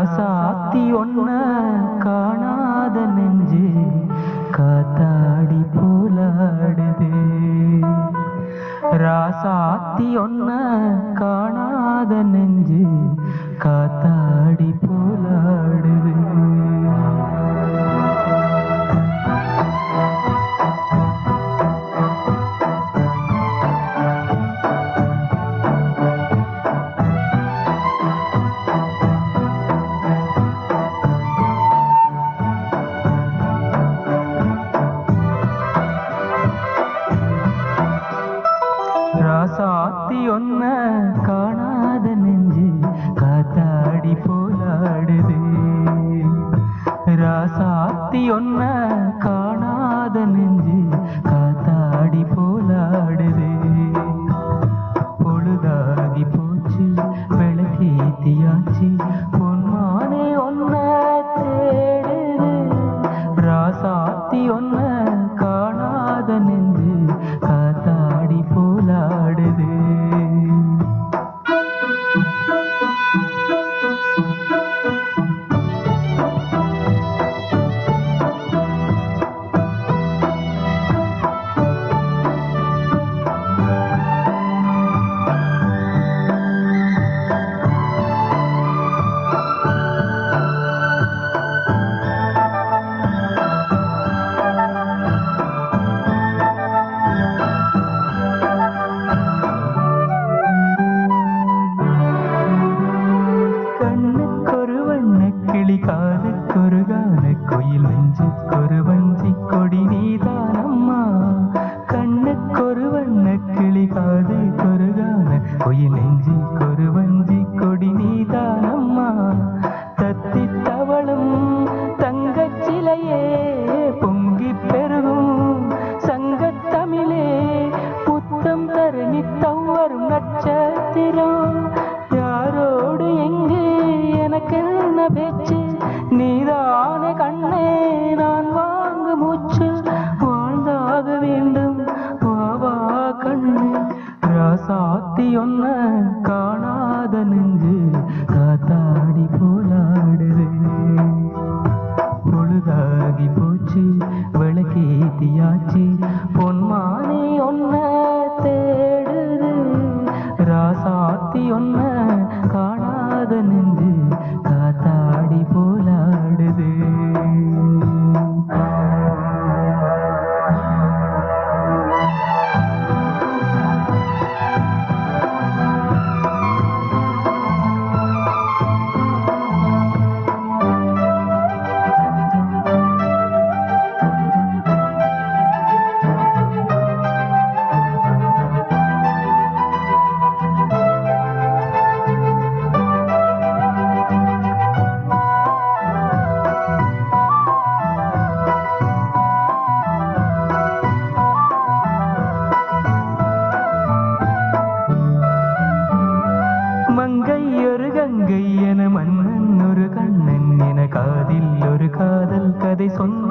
ராசாத்தி ஒன்ன காணாத நெஞ்சு காத்தாடி போலாடுது. ராசாத்தி ஒன்ன காணாத நெஞ்சு காத்தாடி போலாடுது. ராசாத்தி ஒன்ன காணாத நெஞ்சு காத்தாடி போலாடுது. ராசாத்தி ஒன்ன காணாத நெஞ்சு காத்தாடி போலாடுது. பொழுதாகி போச்சு விளக்கேத்தியாச்சு பொன்மானே ஒன்ன தேடுது. ராசாத்தி ஒன்ன காணாத நெஞ்சு காத்தாடி போலாடுது. காலுக்கொரு கான கோயில் நெஞ்சுக்கொரு வஞ்சி கொடி நீதானம்மா. கண்ணுக்கொரு வண்ண கிளி காதுக்கொரு கான கோயில் நெஞ்சுக்கொரு வஞ்சி கொடி நீதானம்மா. தத்தி தவளும் தங்கச்சிலையே பொங்கி பெருகும் சங்கத்தமிழே புத்தம் தரணி தவறும் நட்சத்திரம். யாரோடு எங்கு எனக்கு என்ன பேச்சு நீதானே கண்ணே நான் வாங்க மூச்சு வாழ்ந்தாக வேண்டும் வாவா கண்ணு. ராசாத்தி ஒன்ன காணாத நெஞ்சு காத்தாடி போலாடுது. பொழுதாகி போச்சு விளக்கேத்தியாச்சு பொன்மானே ஒன்ன தேடுது. ராசாத்தி ஒன்ன காணாத நெஞ்சு காத்தாடி போலாடுது. மங்கை ஒரு கங்கை என மன்னன் ஒரு கண்ணன் என காதில் ஒரு காதல் கதை சொன்ன